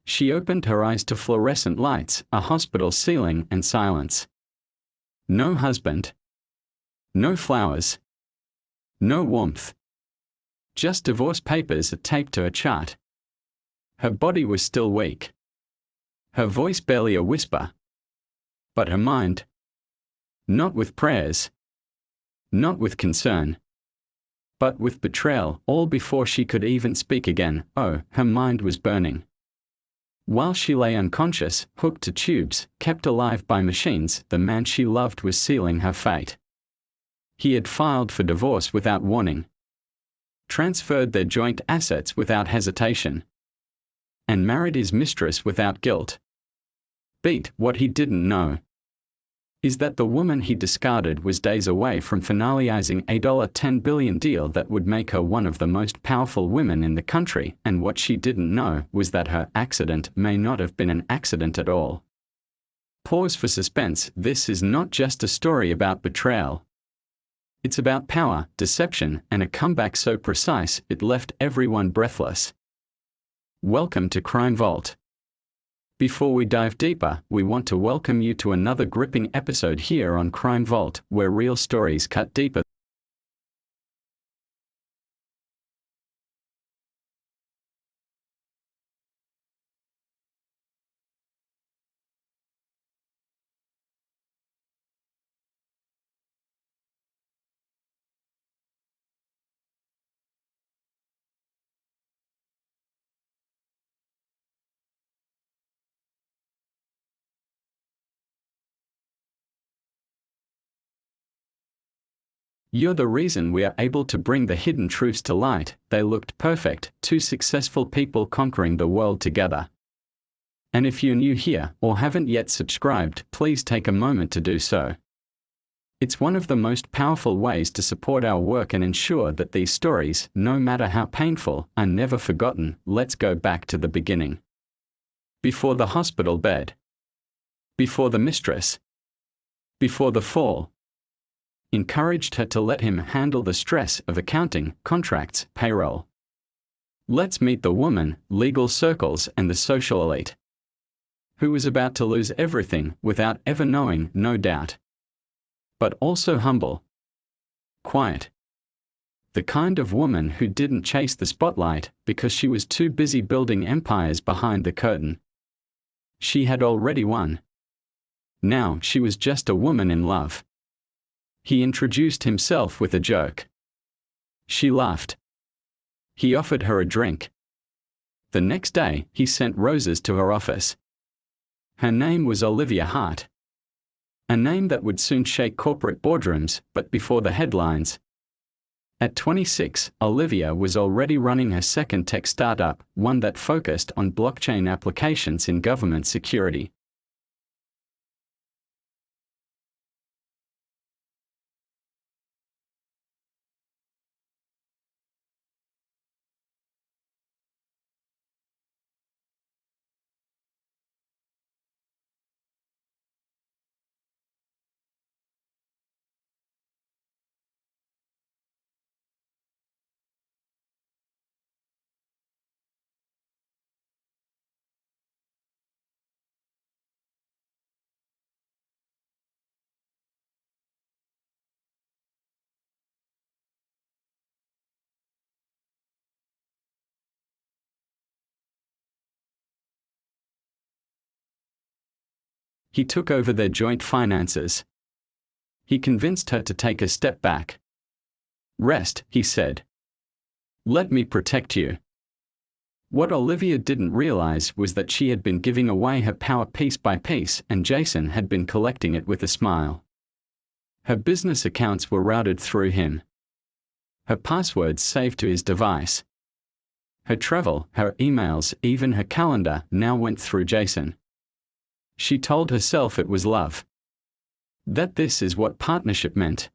She opened her eyes to fluorescent lights, a hospital ceiling, and silence. No husband. No flowers. No warmth. Just divorce papers taped to a chart. Her body was still weak. Her voice barely a whisper. But her mind. Not with prayers. Not with concern. But with betrayal, all before she could even speak again. Oh, her mind was burning. While she lay unconscious, hooked to tubes, kept alive by machines, the man she loved was sealing her fate. He had filed for divorce without warning. Transferred their joint assets without hesitation. And married his mistress without guilt. What he didn't know is that the woman he discarded was days away from finalizing a $10 billion deal that would make her one of the most powerful women in the country, and what she didn't know was that her accident may not have been an accident at all. Pause for suspense. This is not just a story about betrayal. It's about power, deception, and a comeback so precise it left everyone breathless. Welcome to Crime Vault. Before we dive deeper, we want to welcome you to another gripping episode here on Crime Vault, where real stories cut deeper. You're the reason we are able to bring the hidden truths to light. They looked perfect, two successful people conquering the world together. And if you're new here or haven't yet subscribed, please take a moment to do so. It's one of the most powerful ways to support our work and ensure that these stories, no matter how painful, are never forgotten. Let's go back to the beginning. Before the hospital bed. Before the mistress. Before the fall. Encouraged her to let him handle the stress of accounting, contracts, payroll. Let's meet the woman, legal circles, and the social elite, who was about to lose everything without ever knowing, no doubt. But also humble. Quiet. The kind of woman who didn't chase the spotlight because she was too busy building empires behind the curtain. She had already won. Now she was just a woman in love. He introduced himself with a joke. She laughed. He offered her a drink. The next day, he sent roses to her office. Her name was Olivia Hart. A name that would soon shake corporate boardrooms, but before the headlines. At 26, Olivia was already running her second tech startup, one that focused on blockchain applications in government security. He took over their joint finances. He convinced her to take a step back. Rest, he said. Let me protect you. What Olivia didn't realize was that she had been giving away her power piece by piece, and Jason had been collecting it with a smile. Her business accounts were routed through him. Her passwords saved to his device. Her travel, her emails, even her calendar now went through Jason. She told herself it was love. That this is what partnership meant.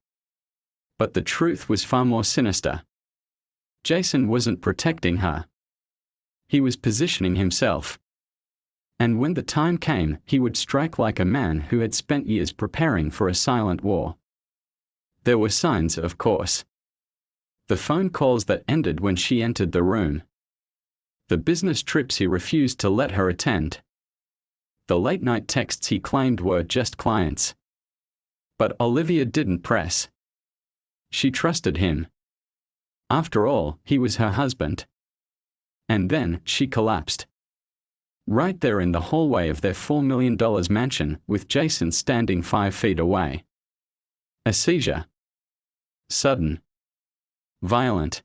But the truth was far more sinister. Jason wasn't protecting her. He was positioning himself. And when the time came, he would strike like a man who had spent years preparing for a silent war. There were signs, of course. The phone calls that ended when she entered the room. The business trips he refused to let her attend. The late-night texts he claimed were just clients. But Olivia didn't press. She trusted him. After all, he was her husband. And then, she collapsed. Right there in the hallway of their $4 million mansion, with Jason standing 5 feet away. A seizure. Sudden. Violent.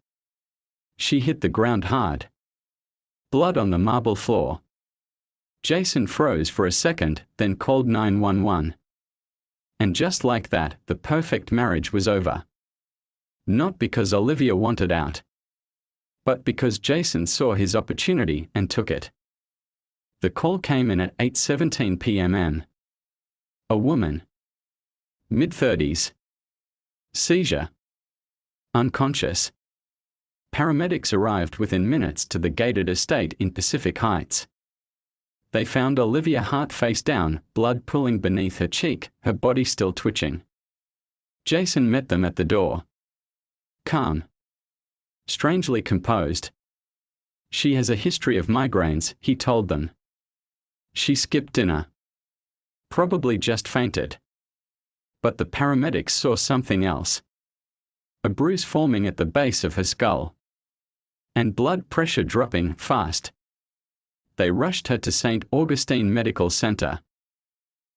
She hit the ground hard. Blood on the marble floor. Jason froze for a second, then called 911. And just like that, the perfect marriage was over. Not because Olivia wanted out, but because Jason saw his opportunity and took it. The call came in at 8:17 p.m. A woman. Mid-30s. Seizure. Unconscious. Paramedics arrived within minutes to the gated estate in Pacific Heights. They found Olivia Hart face down, blood pooling beneath her cheek, her body still twitching. Jason met them at the door. Calm. Strangely composed. She has a history of migraines, he told them. She skipped dinner. Probably just fainted. But the paramedics saw something else. A bruise forming at the base of her skull. And blood pressure dropping fast. They rushed her to St. Augustine Medical Center.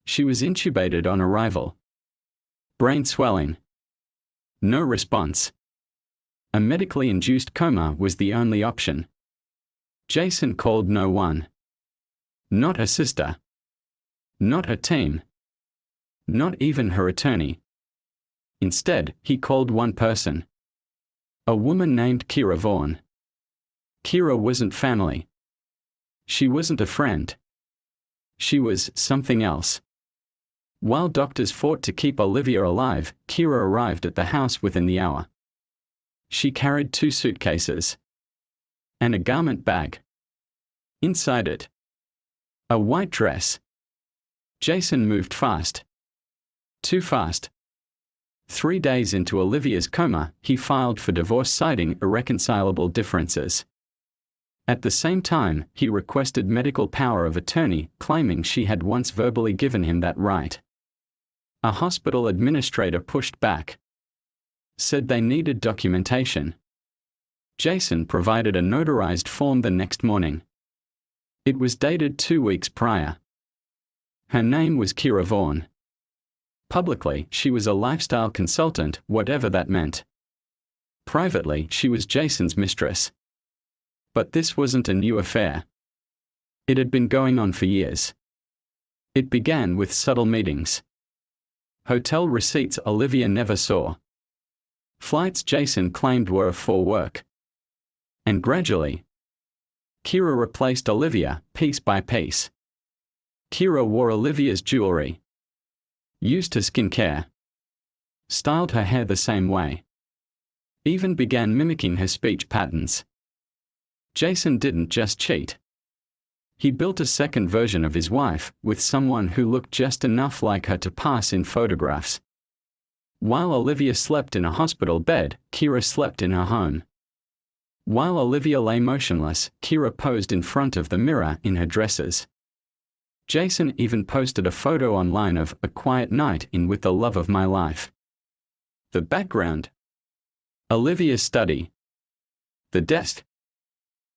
She was intubated on arrival. Brain swelling. No response. A medically induced coma was the only option. Jason called no one. Not her sister. Not her team. Not even her attorney. Instead, he called one person. A woman named Kira Vaughn. Kira wasn't family. She wasn't a friend. She was something else. While doctors fought to keep Olivia alive, Kira arrived at the house within the hour. She carried 2 suitcases. And a garment bag. Inside it. A white dress. Jason moved fast. Too fast. 3 days into Olivia's coma, he filed for divorce citing irreconcilable differences. At the same time, he requested medical power of attorney, claiming she had once verbally given him that right. A hospital administrator pushed back. Said they needed documentation. Jason provided a notarized form the next morning. It was dated 2 weeks prior. Her name was Kira Vaughn. Publicly, she was a lifestyle consultant, whatever that meant. Privately, she was Jason's mistress. But this wasn't a new affair. It had been going on for years. It began with subtle meetings. Hotel receipts Olivia never saw. Flights Jason claimed were for work. And gradually, Kira replaced Olivia, piece by piece. Kira wore Olivia's jewelry. Used her skincare. Styled her hair the same way. Even began mimicking her speech patterns. Jason didn't just cheat. He built a second version of his wife, with someone who looked just enough like her to pass in photographs. While Olivia slept in a hospital bed, Kira slept in her home. While Olivia lay motionless, Kira posed in front of the mirror in her dresses. Jason even posted a photo online of a quiet night in with the love of my life. The background. Olivia's study. The desk.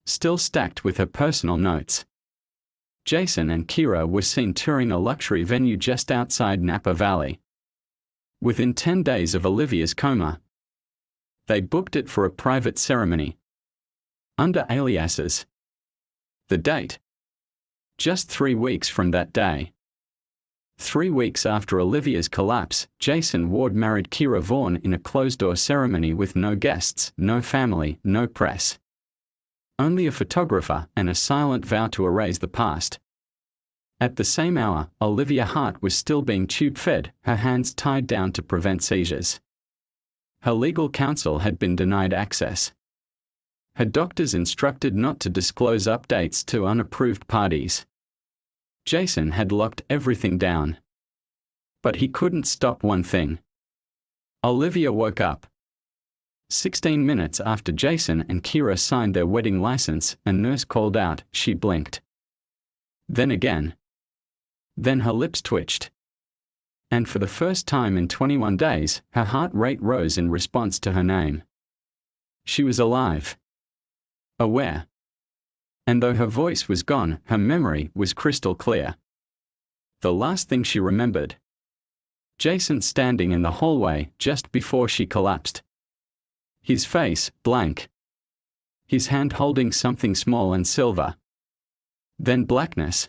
Still stacked with her personal notes. Jason and Kira were seen touring a luxury venue just outside Napa Valley. Within 10 days of Olivia's coma, they booked it for a private ceremony. Under aliases. The date. Just 3 weeks from that day. 3 weeks after Olivia's collapse, Jason Ward married Kira Vaughn in a closed-door ceremony with no guests, no family, no press. Only a photographer and a silent vow to erase the past. At the same hour, Olivia Hart was still being tube-fed, her hands tied down to prevent seizures. Her legal counsel had been denied access. Her doctors instructed not to disclose updates to unapproved parties. Jason had locked everything down. But he couldn't stop one thing. Olivia woke up. 16 minutes after Jason and Kira signed their wedding license, a nurse called out. She blinked. Then again. Then her lips twitched. And for the first time in 21 days, her heart rate rose in response to her name. She was alive. Aware. And though her voice was gone, her memory was crystal clear. The last thing she remembered. Jason standing in the hallway just before she collapsed. His face blank. His hand holding something small and silver. Then blackness.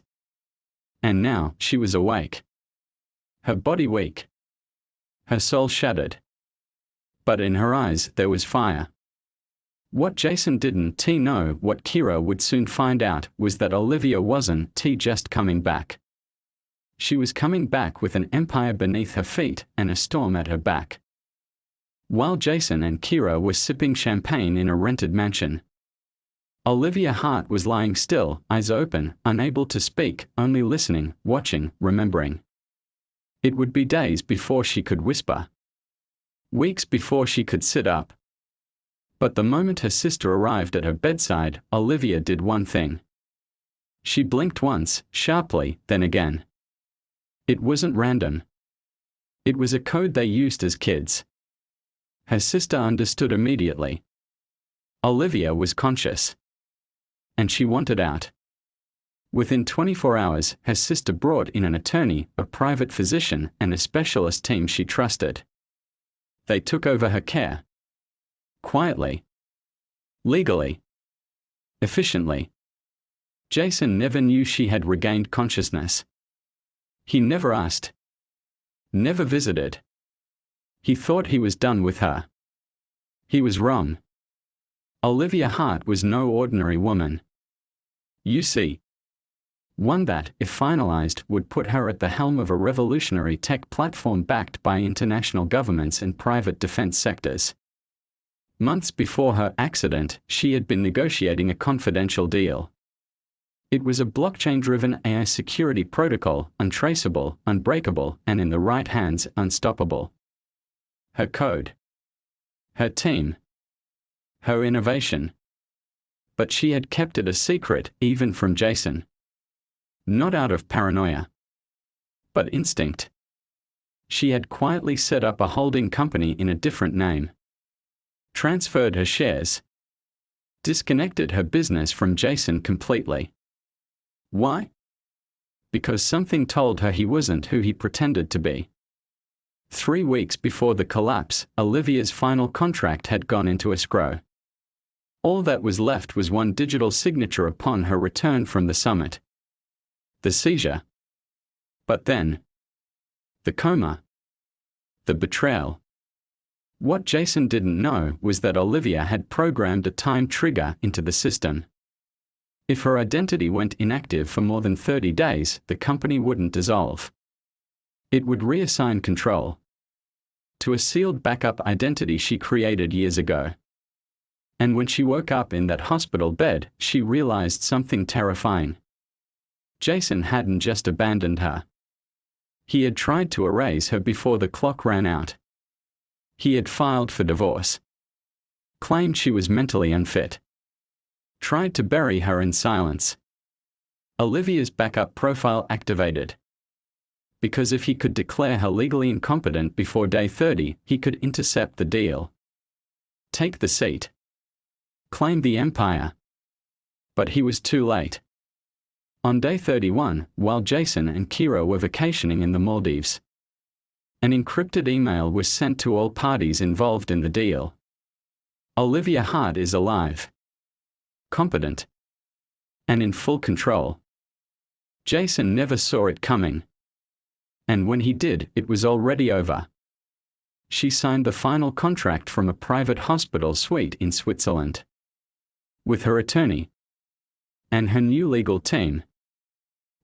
And now she was awake. Her body weak. Her soul shattered. But in her eyes there was fire. What Jason didn't know, what Kira would soon find out, was that Olivia wasn't just coming back. She was coming back with an empire beneath her feet and a storm at her back. While Jason and Kira were sipping champagne in a rented mansion, Olivia Hart was lying still, eyes open, unable to speak, only listening, watching, remembering. It would be days before she could whisper. Weeks before she could sit up. But the moment her sister arrived at her bedside, Olivia did one thing. She blinked once, sharply, then again. It wasn't random. It was a code they used as kids. Her sister understood immediately. Olivia was conscious. And she wanted out. Within 24 hours, her sister brought in an attorney, a private physician, and a specialist team she trusted. They took over her care. Quietly. Legally. Efficiently. Jason never knew she had regained consciousness. He never asked. Never visited. He thought he was done with her. He was wrong. Olivia Hart was no ordinary woman. You see. One that, if finalized, would put her at the helm of a revolutionary tech platform backed by international governments and private defense sectors. Months before her accident, she had been negotiating a confidential deal. It was a blockchain-driven AI security protocol, untraceable, unbreakable, and in the right hands, unstoppable. Her code. Her team. Her innovation. But she had kept it a secret, even from Jason. Not out of paranoia. But instinct. She had quietly set up a holding company in a different name. Transferred her shares. Disconnected her business from Jason completely. Why? Because something told her he wasn't who he pretended to be. 3 weeks before the collapse, Olivia's final contract had gone into escrow. All that was left was one digital signature upon her return from the summit. The seizure. But then. The coma. The betrayal. What Jason didn't know was that Olivia had programmed a time trigger into the system. If her identity went inactive for more than 30 days, the company wouldn't dissolve. It would reassign control to a sealed backup identity she created years ago. And when she woke up in that hospital bed, she realized something terrifying. Jason hadn't just abandoned her. He had tried to erase her before the clock ran out. He had filed for divorce. Claimed she was mentally unfit. Tried to bury her in silence. Olivia's backup profile activated. Because if he could declare her legally incompetent before day 30, he could intercept the deal. Take the seat. Claim the empire. But he was too late. On day 31, while Jason and Kira were vacationing in the Maldives, an encrypted email was sent to all parties involved in the deal. Olivia Hart is alive. Competent. And in full control. Jason never saw it coming. And when he did, it was already over. She signed the final contract from a private hospital suite in Switzerland. With her attorney. And her new legal team.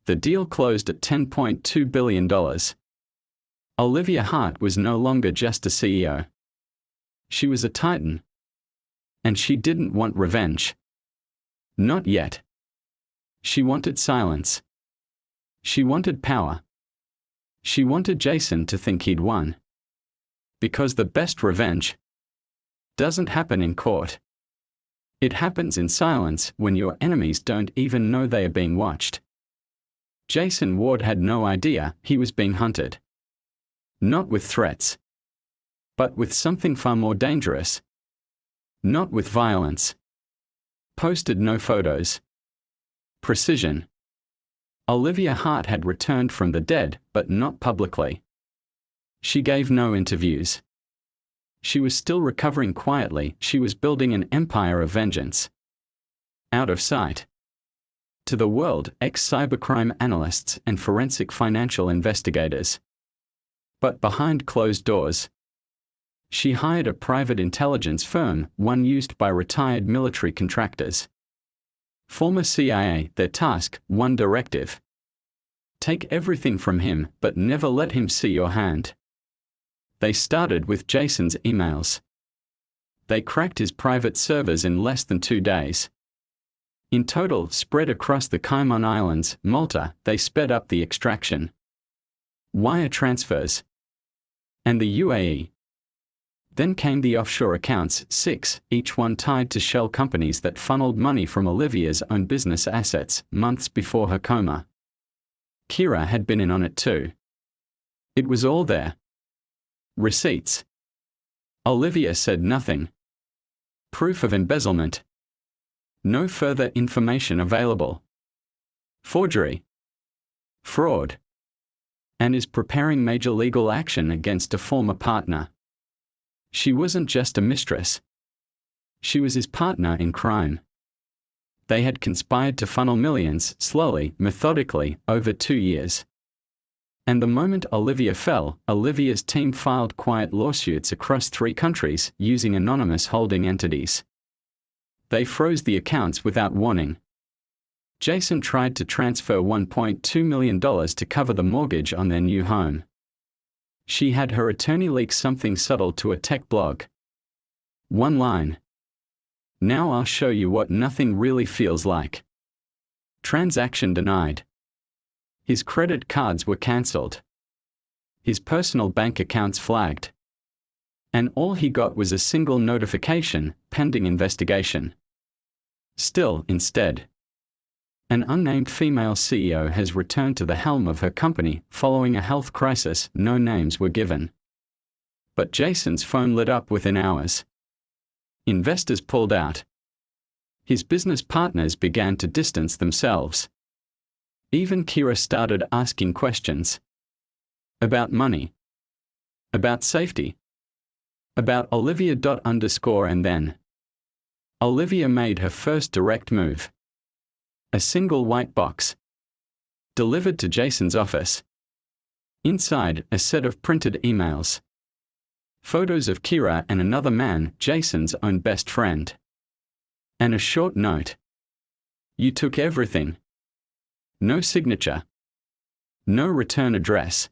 The deal closed at $10.2 billion. Olivia Hart was no longer just a CEO. She was a titan. And she didn't want revenge. Not yet. She wanted silence. She wanted power. She wanted Jason to think he'd won. Because the best revenge doesn't happen in court. It happens in silence when your enemies don't even know they are being watched. Jason Ward had no idea he was being hunted. Not with threats, but with something far more dangerous. Not with violence. Posted no photos. Precision. Olivia Hart had returned from the dead, but not publicly. She gave no interviews. She was still recovering quietly. She was building an empire of vengeance. Out of sight. To the world, ex-cybercrime analysts and forensic financial investigators. But behind closed doors. She hired a private intelligence firm, one used by retired military contractors. Former CIA, their task, one directive. Take everything from him, but never let him see your hand. They started with Jason's emails. They cracked his private servers in less than 2 days. In total, spread across the Cayman Islands, Malta, they sped up the extraction. Wire transfers. And the UAE. Then came the offshore accounts, 6, each one tied to shell companies that funneled money from Olivia's own business assets, months before her coma. Kira had been in on it too. It was all there. Receipts. Olivia said nothing. Proof of embezzlement. No further information available. Forgery. Fraud. And is preparing major legal action against a former partner. She wasn't just a mistress. She was his partner in crime. They had conspired to funnel millions, slowly, methodically, over 2 years. And the moment Olivia fell, Olivia's team filed quiet lawsuits across 3 countries, using anonymous holding entities. They froze the accounts without warning. Jason tried to transfer $1.2 million to cover the mortgage on their new home. She had her attorney leak something subtle to a tech blog. One line. Now I'll show you what nothing really feels like. Transaction denied. His credit cards were cancelled. His personal bank accounts flagged. And all he got was a single notification, pending investigation. Still, instead, an unnamed female CEO has returned to the helm of her company, following a health crisis. No names were given. But Jason's phone lit up within hours. Investors pulled out. His business partners began to distance themselves. Even Kira started asking questions. About money. About safety. About Olivia. And then Olivia made her first direct move. A single white box. Delivered to Jason's office. Inside, a set of printed emails. Photos of Kira and another man, Jason's own best friend. And a short note. You took everything. No signature. No return address.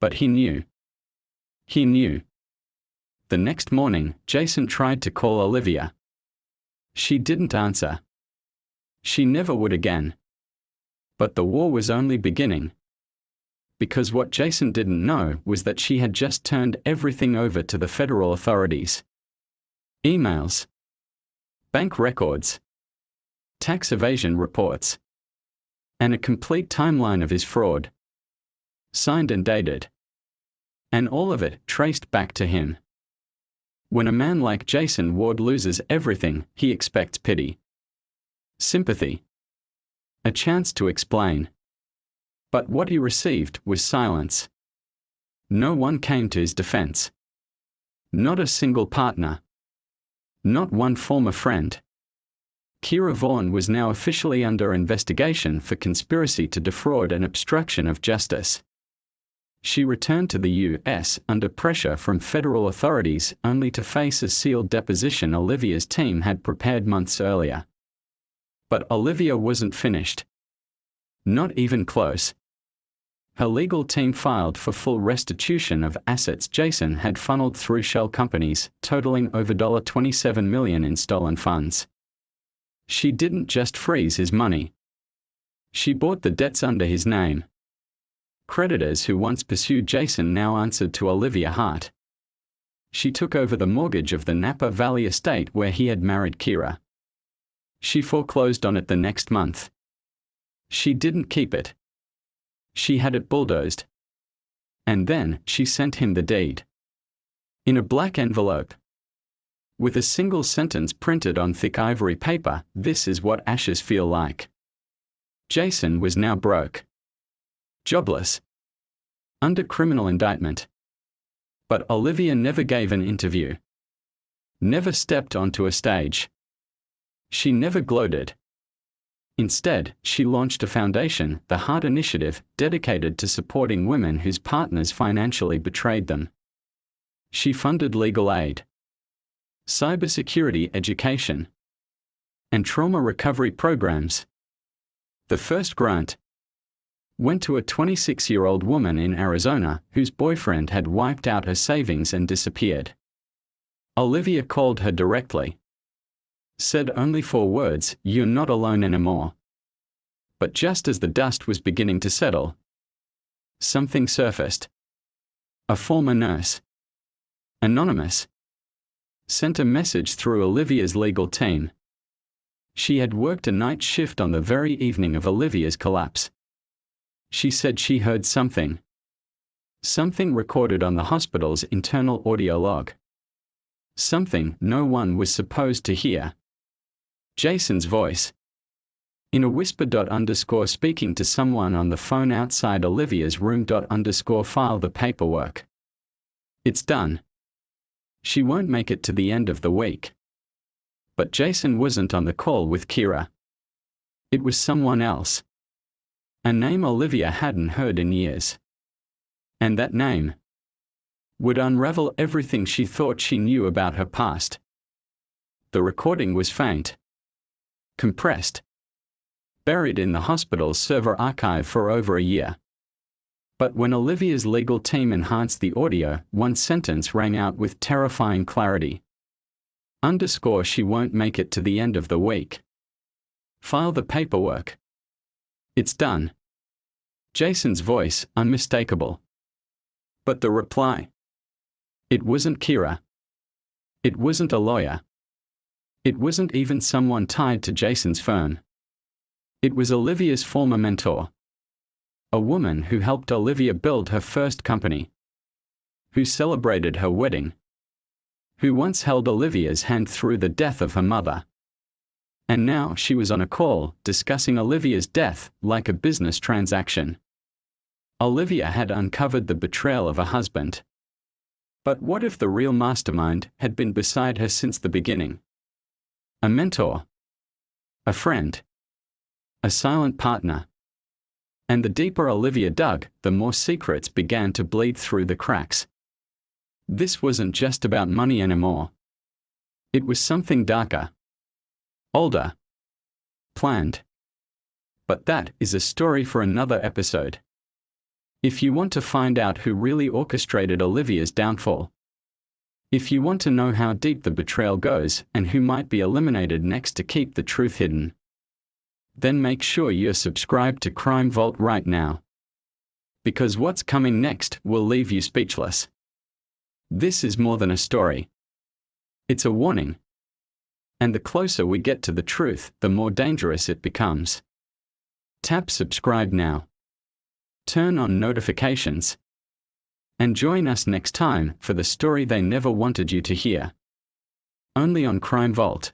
But he knew. He knew. The next morning, Jason tried to call Olivia. She didn't answer. She never would again. But the war was only beginning. Because what Jason didn't know was that she had just turned everything over to the federal authorities. Emails. Bank records. Tax evasion reports. And a complete timeline of his fraud. Signed and dated. And all of it traced back to him. When a man like Jason Ward loses everything, he expects pity. Sympathy. A chance to explain. But what he received was silence. No one came to his defense. Not a single partner. Not one former friend. Kira Vaughan was now officially under investigation for conspiracy to defraud and obstruction of justice. She returned to the U.S. under pressure from federal authorities, only to face a sealed deposition Olivia's team had prepared months earlier. But Olivia wasn't finished. Not even close. Her legal team filed for full restitution of assets Jason had funneled through shell companies, totaling over $27 million in stolen funds. She didn't just freeze his money. She bought the debts under his name. Creditors who once pursued Jason now answered to Olivia Hart. She took over the mortgage of the Napa Valley estate where he had married Kira. She foreclosed on it the next month. She didn't keep it. She had it bulldozed. And then she sent him the deed. In a black envelope. With a single sentence printed on thick ivory paper, "This is what ashes feel like." Jason was now broke. Jobless. Under criminal indictment. But Olivia never gave an interview. Never stepped onto a stage. She never gloated. Instead, she launched a foundation, the Hart Initiative, dedicated to supporting women whose partners financially betrayed them. She funded legal aid, cybersecurity education, and trauma recovery programs. The first grant went to a 26-year-old woman in Arizona whose boyfriend had wiped out her savings and disappeared. Olivia called her directly. Said only 4 words, "You're not alone anymore." But just as the dust was beginning to settle, something surfaced. A former nurse, anonymous, sent a message through Olivia's legal team. She had worked a night shift on the very evening of Olivia's collapse. She said she heard something. Something recorded on the hospital's internal audio log. Something no one was supposed to hear. Jason's voice. In a whisper. Speaking to someone on the phone outside Olivia's room. File the paperwork. It's done. She won't make it to the end of the week. But Jason wasn't on the call with Kira. It was someone else. A name Olivia hadn't heard in years. And that name would unravel everything she thought she knew about her past. The recording was faint, compressed, buried in the hospital's server archive for over a year. But when Olivia's legal team enhanced the audio, one sentence rang out with terrifying clarity. She won't make it to the end of the week. File the paperwork. It's done. Jason's voice, unmistakable. But the reply. It wasn't Kira. It wasn't a lawyer. It wasn't even someone tied to Jason's firm. It was Olivia's former mentor. A woman who helped Olivia build her first company. Who celebrated her wedding. Who once held Olivia's hand through the death of her mother. And now she was on a call, discussing Olivia's death, like a business transaction. Olivia had uncovered the betrayal of a husband. But what if the real mastermind had been beside her since the beginning? A mentor. A friend. A silent partner. And the deeper Olivia dug, the more secrets began to bleed through the cracks. This wasn't just about money anymore. It was something darker. Older. Planned. But that is a story for another episode. If you want to find out who really orchestrated Olivia's downfall, if you want to know how deep the betrayal goes and who might be eliminated next to keep the truth hidden, then make sure you're subscribed to Crime Vault right now. Because what's coming next will leave you speechless. This is more than a story. It's a warning. And the closer we get to the truth, the more dangerous it becomes. Tap subscribe now. Turn on notifications. And join us next time for the story they never wanted you to hear. Only on Crime Vault.